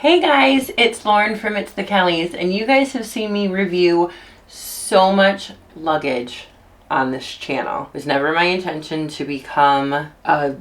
Hey guys, it's Lauren from It's the Kellys, and you guys have seen me review so much luggage on this channel. It was never my intention to become a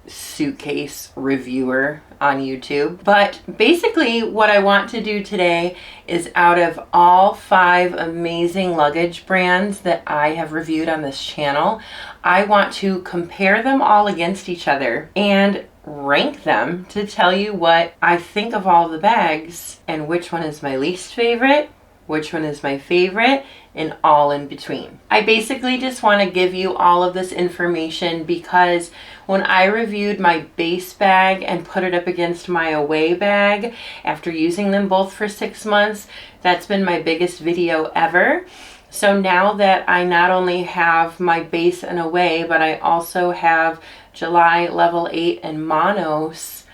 suitcase reviewer on YouTube, but basically what I want to do today is, out of all 5 amazing luggage brands that I have reviewed on this channel, I want to compare them all against each other and rank them to tell you what I think of all the bags and which one is my least favorite, which one is my favorite, and all in between. I basically just want to give you all of this information because when I reviewed my Beis bag and put it up against my Away bag after using them both for 6 months, that's been my biggest video ever. So now that I not only have my Beis and Away, but I also have July Level 8 and Monos,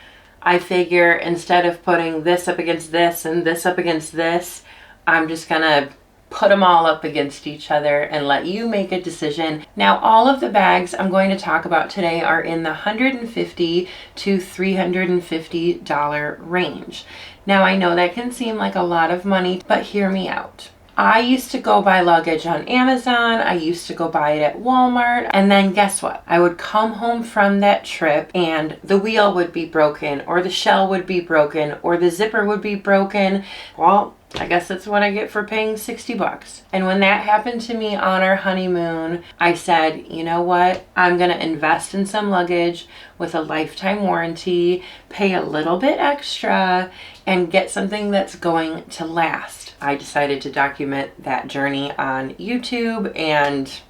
I figure instead of putting this up against this and this up against this, I'm just gonna put them all up against each other and let you make a decision. Now, all of the bags I'm going to talk about today are in the $150 to $350 range. Now, I know that can seem like a lot of money, but hear me out. I used to go buy luggage on Amazon, I used to go buy it at Walmart, and then guess what? I would come home from that trip and the wheel would be broken, or the shell would be broken, or the zipper would be broken. Well, I guess that's what I get for paying 60 bucks. And when that happened to me on our honeymoon, I said, you know what? I'm gonna invest in some luggage with a lifetime warranty, pay a little bit extra, and get something that's going to last. I decided to document that journey on YouTube, and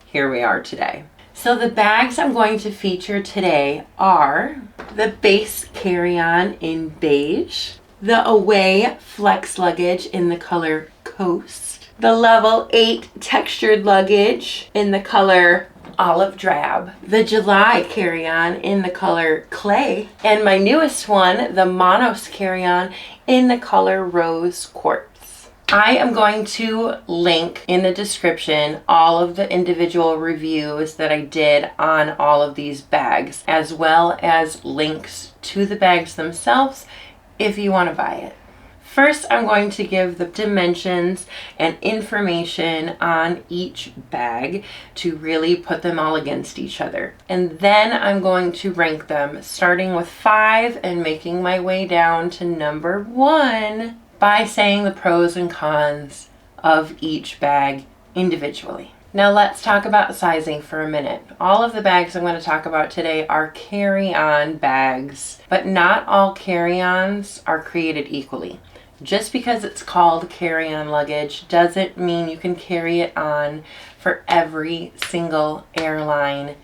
here we are today. So the bags I'm going to feature today are the Beis carry-on in beige, the Away flex luggage in the color Coast, the Level 8 textured luggage in the color Olive Drab, the July carry-on in the color Clay, and my newest one, the Monos carry-on in the color Rose Quartz. I am going to link in the description all of the individual reviews that I did on all of these bags, as well as links to the bags themselves if you want to buy it. First, I'm going to give the dimensions and information on each bag to really put them all against each other. And then I'm going to rank them, starting with 5 and making my way down to number 1 by saying the pros and cons of each bag individually. Now let's talk about sizing for a minute. All of the bags I'm going to talk about today are carry-on bags, but not all carry-ons are created equally. Just because it's called carry-on luggage doesn't mean you can carry it on for every single airline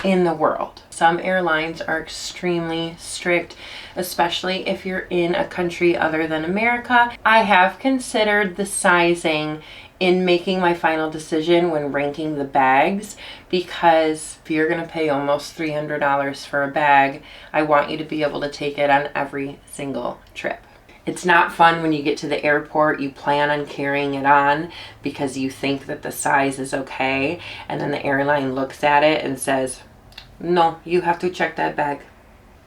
in the world. Some airlines are extremely strict, especially if you're in a country other than America. I have considered the sizing in making my final decision when ranking the bags, because if you're going to pay almost $300 for a bag, I want you to be able to take it on every single trip. It's not fun when you get to the airport, you plan on carrying it on because you think that the size is okay, and then the airline looks at it and says, no, you have to check that bag.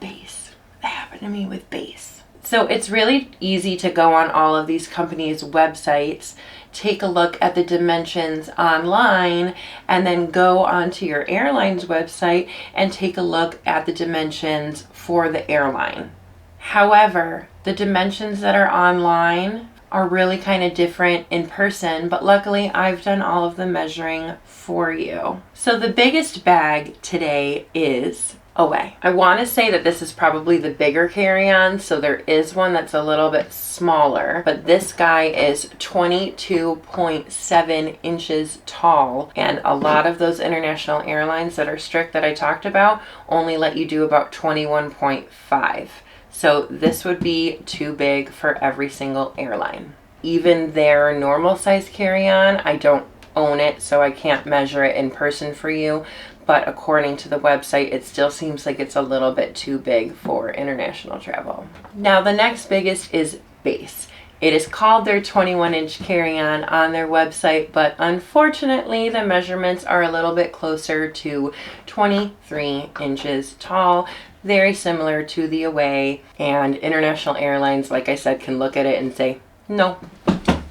Beis. That happened to me with Beis. So it's really easy to go on all of these companies' websites, take a look at the dimensions online, and then go onto your airline's website and take a look at the dimensions for the airline. However, the dimensions that are online are really kind of different in person, but luckily I've done all of the measuring for you. So the biggest bag today is Away. I want to say that this is probably the bigger carry-on, so there is one that's a little bit smaller, but this guy is 22.7 inches tall, and a lot of those international airlines that are strict that I talked about only let you do about 21.5. So this would be too big for every single airline. Even their normal size carry-on, I don't own it, so I can't measure it in person for you, but according to the website, it still seems like it's a little bit too big for international travel. Now, the next biggest is Beis. It is called their 21-inch carry-on on their website, but unfortunately the measurements are a little bit closer to 23 inches tall. very similar to the Away, and international airlines, like I said, can look at it and say, no.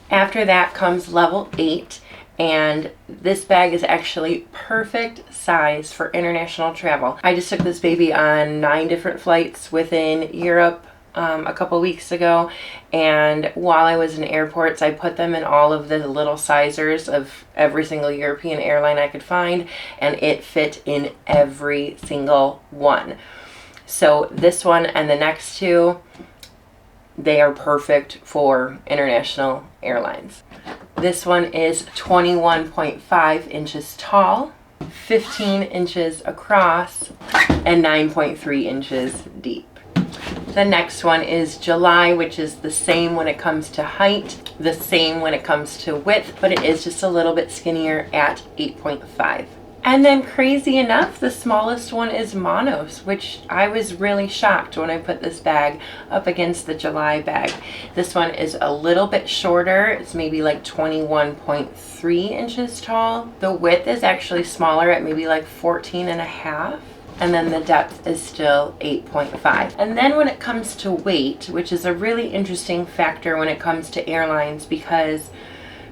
After that comes level 8, and this bag is actually perfect size for international travel. I just took this baby on 9 different flights within Europe a couple weeks ago, and while I was in airports, I put them in all of the little sizers of every single European airline I could find, and it fit in every single one. So this one and the next two, they are perfect for international airlines. This one is 21.5 inches tall, 15 inches across, and 9.3 inches deep. The next one is July, which is the same when it comes to height, the same when it comes to width, but it is just a little bit skinnier at 8.5. And then crazy enough, the smallest one is Monos, which I was really shocked when I put this bag up against the July bag. This one is a little bit shorter. It's maybe like 21.3 inches tall. The width is actually smaller at maybe like 14.5. And then the depth is still 8.5. And then when it comes to weight, which is a really interesting factor when it comes to airlines, because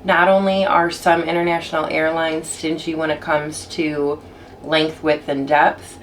not only are some international airlines stingy when it comes to length, width, and depth,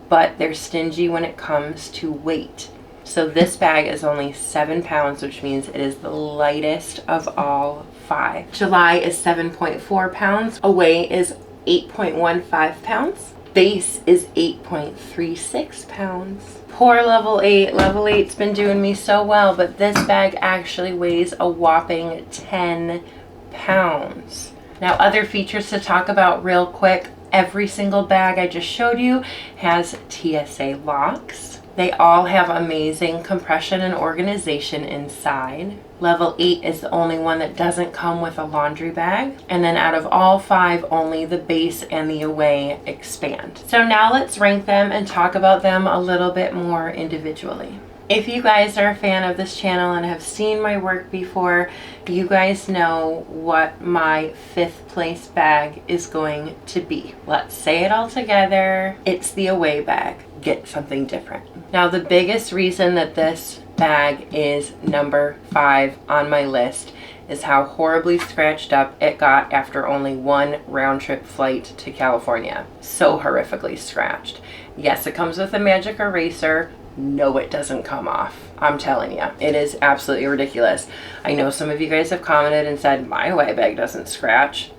but they're stingy when it comes to weight. So this bag is only 7 pounds, which means it is the lightest of all 5. July is 7.4 pounds. Away is 8.15 pounds. Beis is 8.36 pounds. Poor level 8. Level 8's been doing me so well, but this bag actually weighs a whopping 10 pounds. Now, other features to talk about real quick. Every single bag I just showed you has TSA locks. They all have amazing compression and organization inside. Level 8 is the only one that doesn't come with a laundry bag. And then out of all 5, only the Beis and the Away expand. So now let's rank them and talk about them a little bit more individually. If you guys are a fan of this channel and have seen my work before, you guys know what my 5th place bag is going to be. Let's say it all together. It's the Away bag. Get something different. Now, the biggest reason that this bag is number 5 on my list is how horribly scratched up it got after only 1 round trip flight to California. So horrifically scratched. Yes, it comes with a magic eraser. No, it doesn't come off. I'm telling you, it is absolutely ridiculous. I know some of you guys have commented and said, my Away bag doesn't scratch.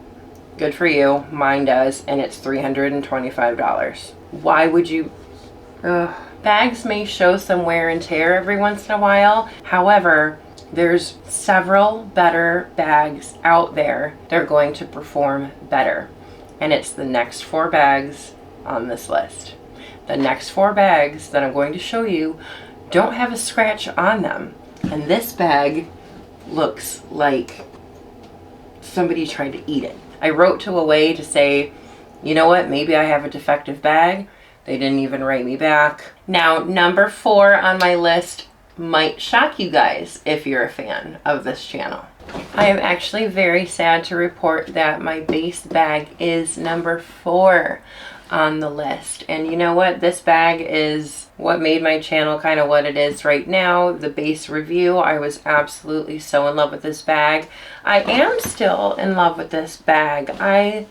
Good for you. Mine does, and it's $325. Why would you? Ugh. Bags may show some wear and tear every once in a while. However, there's several better bags out there that are going to perform better. And it's the next 4 bags on this list. The next 4 bags that I'm going to show you don't have a scratch on them. And this bag looks like somebody tried to eat it. I wrote to Away to say, you know what, maybe I have a defective bag. They didn't even write me back. Now, number 4 on my list might shock you guys if you're a fan of this channel. I am actually very sad to report that my Beis bag is number 4 on the list. And you know what? This bag is what made my channel kind of what it is right now. The Beis review, I was absolutely so in love with this bag. I am still in love with this bag. I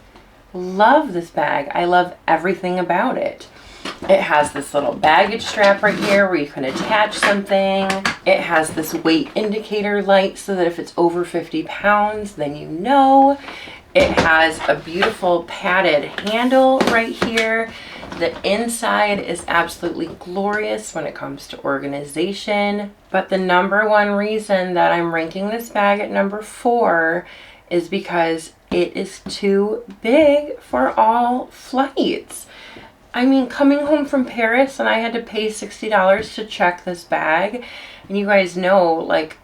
love this bag. I love everything about it. It has this little baggage strap right here where you can attach something. It has this weight indicator light so that if it's over 50 pounds, then you know. It has a beautiful padded handle right here. The inside is absolutely glorious when it comes to organization. But the number 1 reason that I'm ranking this bag at number 4 is because it is too big for all flights. I mean, coming home from Paris and I had to pay $60 to check this bag. And you guys know, like,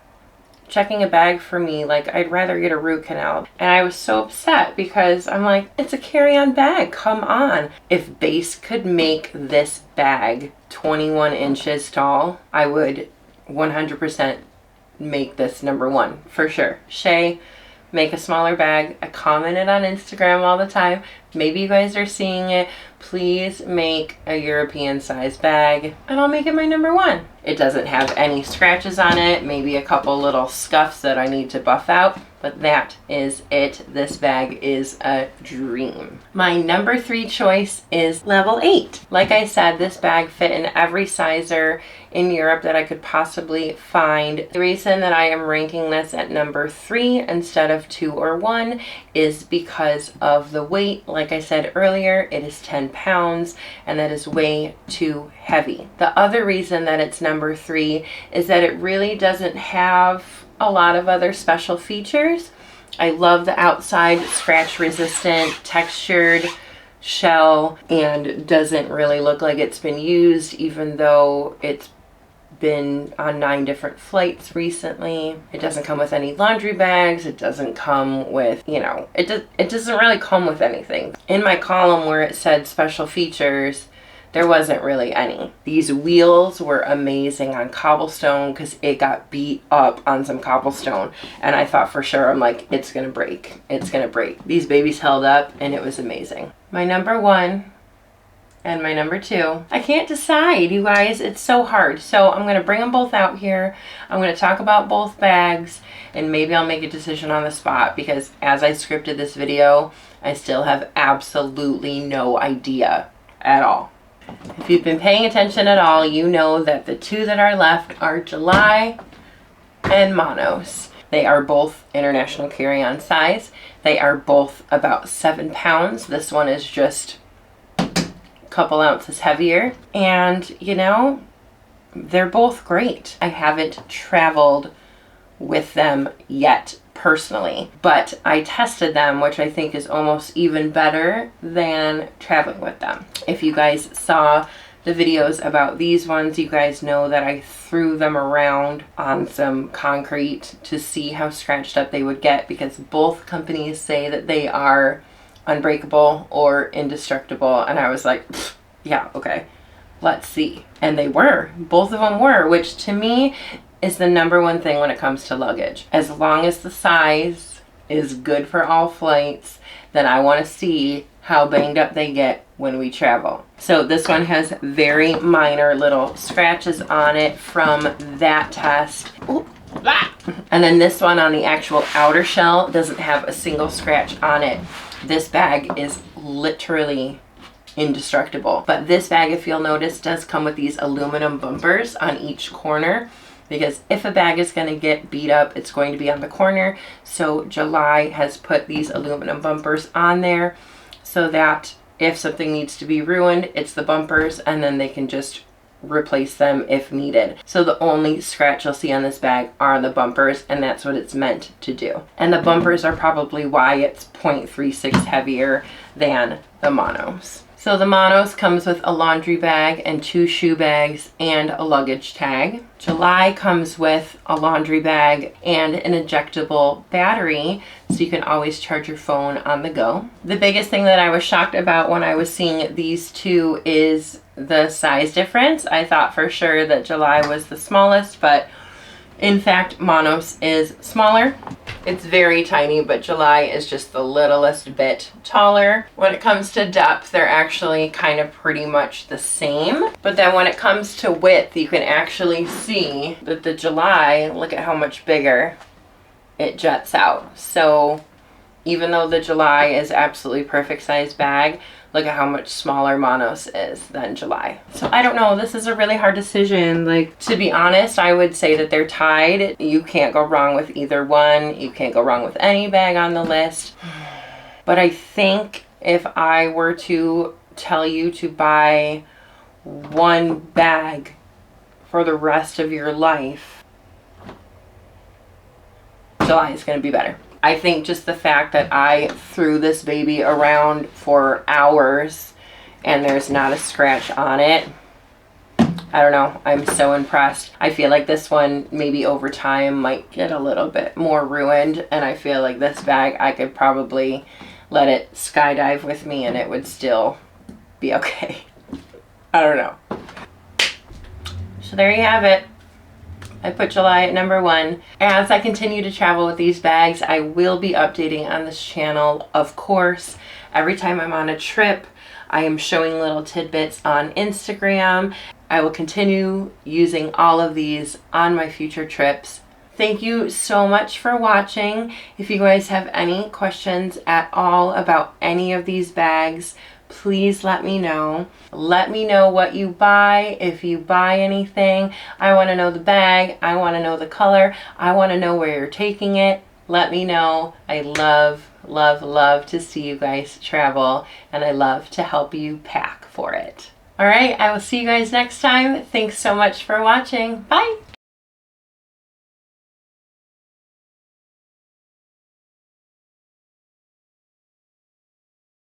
checking a bag for me, like, I'd rather get a root canal. And I was so upset because I'm like, it's a carry-on bag, come on. If Beis could make this bag 21 inches tall, I would 100% make this number 1, for sure. Shay, make a smaller bag. I comment it on Instagram all the time. Maybe you guys are seeing it. please make a European size bag and I'll make it my number one. It doesn't have any scratches on it, maybe a couple little scuffs that I need to buff out, but that is it. This bag is a dream. My number 3 choice is level 8. Like I said, this bag fit in every sizer in Europe that I could possibly find. The reason that I am ranking this at number 3 instead of 2 or 1 is because of the weight. Like I said earlier, it is 10 pounds and that is way too heavy. The other reason that it's number 3 is that it really doesn't have a lot of other special features. I love the outside scratch resistant textured shell and doesn't really look like it's been used, even though it's been on 9 different flights recently. It doesn't come with any laundry bags. It doesn't come with, it doesn't really come with anything. In my column where it said special features, there wasn't really any. These wheels were amazing on cobblestone because it got beat up on some cobblestone. And I thought for sure, I'm like, it's gonna break. It's gonna break. These babies held up and it was amazing. My number 1 and my number 2. I can't decide, you guys. It's so hard. So I'm gonna bring them both out here. I'm gonna talk about both bags and maybe I'll make a decision on the spot because as I scripted this video, I still have absolutely no idea at all. If you've been paying attention at all, you know that the 2 that are left are July and Monos. They are both international carry-on size. They are both about 7 pounds. This one is just a couple ounces heavier. And, they're both great. I haven't traveled with them yet personally, but I tested them, which I think is almost even better than traveling with them. If you guys saw the videos about these ones, you guys know that I threw them around on some concrete to see how scratched up they would get because both companies say that they are unbreakable or indestructible, and I was like, yeah, okay, let's see. And they were. Both of them were, which to me is the number 1 thing when it comes to luggage. As long as the size is good for all flights, then I want to see how banged up they get when we travel. So this one has very minor little scratches on it from that test. Ooh, ah. And then this one on the actual outer shell doesn't have a single scratch on it. This bag is literally indestructible. But this bag, if you'll notice, does come with these aluminum bumpers on each corner. Because if a bag is going to get beat up, it's going to be on the corner. So July has put these aluminum bumpers on there so that if something needs to be ruined, it's the bumpers and then they can just replace them if needed. So the only scratch you'll see on this bag are the bumpers, and that's what it's meant to do. And the bumpers are probably why it's 0.36 heavier than the Monos. So the Monos comes with a laundry bag and 2 shoe bags and a luggage tag. July comes with a laundry bag and an ejectable battery, so you can always charge your phone on the go. The biggest thing that I was shocked about when I was seeing these 2 is the size difference. I thought for sure that July was the smallest, but in fact, Monos is smaller. It's very tiny, but July is just the littlest bit taller. When it comes to depth, they're actually kind of pretty much the same. But then when it comes to width, you can actually see that the July, look at how much bigger it juts out. So even though the July is absolutely perfect size bag, look at how much smaller Monos is than July. So I don't know, this is a really hard decision. Like, to be honest, I would say that they're tied. You can't go wrong with either one. You can't go wrong with any bag on the list. But I think if I were to tell you to buy one bag for the rest of your life, July is going to be better. I think just the fact that I threw this baby around for hours and there's not a scratch on it, I don't know, I'm so impressed. I feel like this one maybe over time might get a little bit more ruined, and I feel like this bag I could probably let it skydive with me and it would still be okay. I don't know. So there you have it. I put July at number 1. As I continue to travel with these bags, I will be updating on this channel, of course. Every time I'm on a trip, I am showing little tidbits on Instagram. I will continue using all of these on my future trips. Thank you so much for watching. If you guys have any questions at all about any of these bags, please let me know. Let me know what you buy. If you buy anything, I want to know the bag. I want to know the color. I want to know where you're taking it. Let me know. I love, love, love to see you guys travel, and I love to help you pack for it. All right, I will see you guys next time. Thanks so much for watching. Bye.